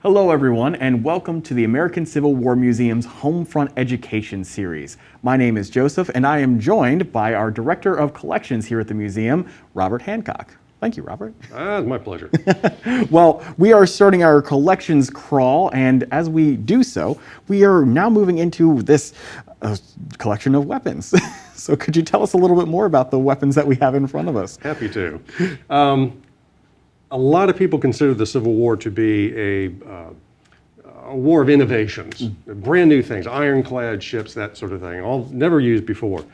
Hello everyone, and welcome to the American Civil War Museum's Homefront Education Series. My name is Joseph, and I am joined by our Director of Collections here at the museum, Robert Hancock. Thank you, Robert. It's my pleasure. Well, we are starting our collections crawl, and as we do so, we are now moving into this collection of weapons. So could you tell us a little bit more about the weapons that we have in front of us? Happy to. A lot of people consider the Civil War to be a war of innovations, brand new things, ironclad ships, that sort of thing, all never used before.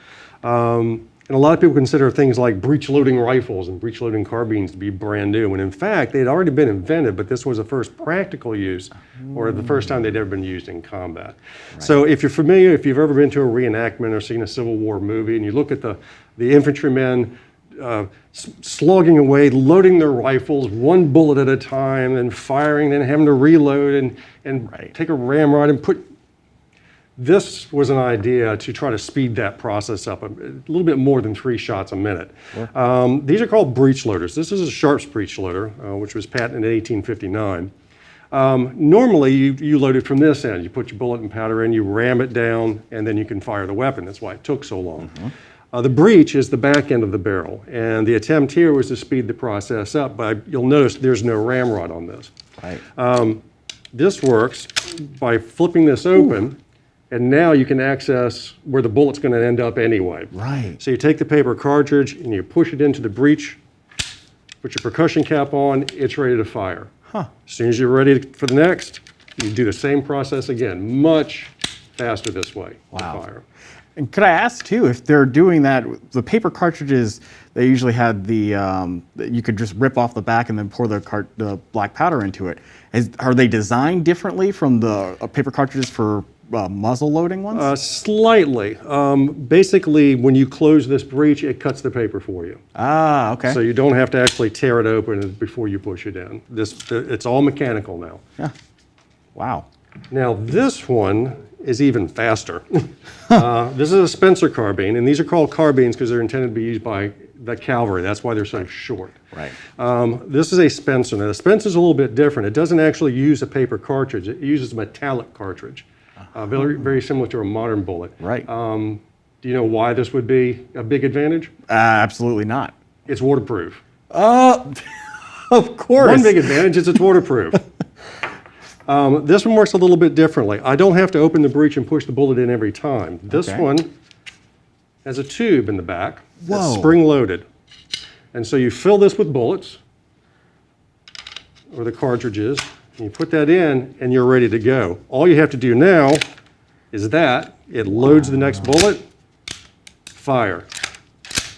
And a lot of people consider things like breech-loading rifles and breech-loading carbines to be brand new, when in fact they had already been invented, but this was the first practical use, or the first time they'd ever been used in combat. Right. So if you're familiar, if you've ever been to a reenactment or seen a Civil War movie, and you look at the infantrymen slogging away, loading their rifles, one bullet at a time, then firing, then having to reload and right. take a ramrod and put. This was an idea to try to speed that process up a little bit more than 3 shots a minute. Sure. These are called breech loaders. This is a Sharps breech loader, which was patented in 1859. Normally, you load it from this end. You put your bullet and powder in, you ram it down, and then you can fire the weapon. That's why it took so long. Mm-hmm. The breech is the back end of the barrel, and the attempt here was to speed the process up, but you'll notice there's no ramrod on this. Right. This works by flipping this open, and now you can access where the bullet's going to end up anyway. Right. So you take the paper cartridge and you push it into the breech, put your percussion cap on, it's ready to fire. Huh. As soon as you're ready for the next, you do the same process again, much faster this way. Wow. To fire. And could I ask too, if they're doing that, the paper cartridges, they usually had the, you could just rip off the back and then pour the black powder into it. Are they designed differently from the paper cartridges for muzzle loading ones? Slightly. Basically, when you close this breech, it cuts the paper for you. Ah, okay. So you don't have to actually tear it open before you push it in. It's all mechanical now. Yeah. Wow. Now this one is even faster. This is a Spencer carbine, and these are called carbines because they're intended to be used by the cavalry. That's why they're so short. Right. This is a Spencer. Now the Spencer's a little bit different. It doesn't actually use a paper cartridge. It uses a metallic cartridge. Very, very similar to a modern bullet. Right. Do you know why this would be a big advantage? Absolutely not. It's waterproof. Of course. One big advantage is it's waterproof. This one works a little bit differently. I don't have to open the breech and push the bullet in every time. This one has a tube in the back that's spring-loaded. And so you fill this with bullets, or the cartridges, and you put that in, and you're ready to go. All you have to do now is that. It loads the next bullet, fire.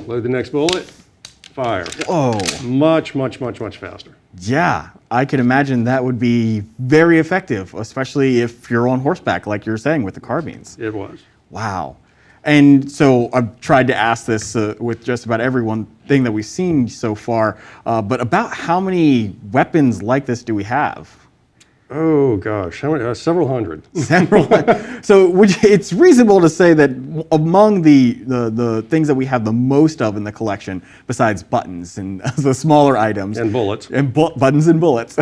Load the next bullet, fire. Oh. Much, much, much, much faster. Yeah, I can imagine that would be very effective, especially if you're on horseback, like you're saying, with the carbines. It was. Wow. And so I've tried to ask this with just about every one thing that we've seen so far, but about how many weapons like this do we have? Oh gosh, how many? Several hundred. Several. So it's reasonable to say that among the things that we have the most of in the collection, besides buttons and the smaller items, And bullets. and buttons and bullets,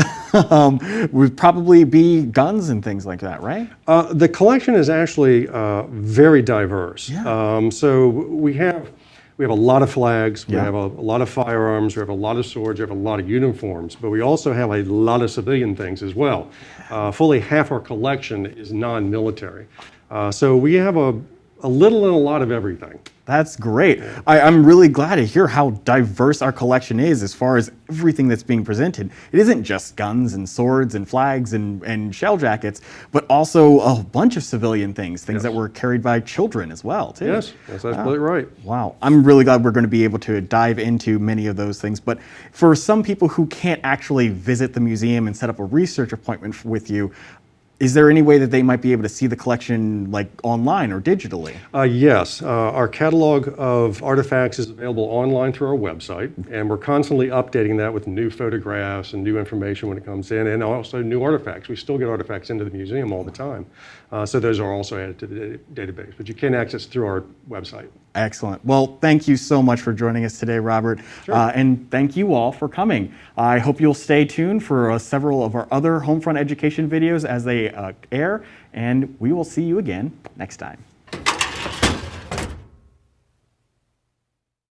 would probably be guns and things like that, right? The collection is actually very diverse. Yeah. So we have a lot of flags, we Yeah. have a lot of firearms, we have a lot of swords, we have a lot of uniforms, but we also have a lot of civilian things as well. Fully half our collection is non-military. So we have a little and a lot of everything. That's great. I'm really glad to hear how diverse our collection is as far as everything that's being presented. It isn't just guns and swords and flags and shell jackets, but also a bunch of civilian things that were carried by children as well, too. Yes, that's absolutely right. Wow. I'm really glad we're going to be able to dive into many of those things. But for some people who can't actually visit the museum and set up a research appointment with you, is there any way that they might be able to see the collection like online or digitally? Yes, our catalog of artifacts is available online through our website, and we're constantly updating that with new photographs and new information when it comes in, and also new artifacts. We still get artifacts into the museum all the time, so those are also added to the database, but you can access through our website. Excellent. Well, thank you so much for joining us today, Robert. And thank you all for coming. I hope you'll stay tuned for several of our other Homefront education videos as they air, and we will see you again next time.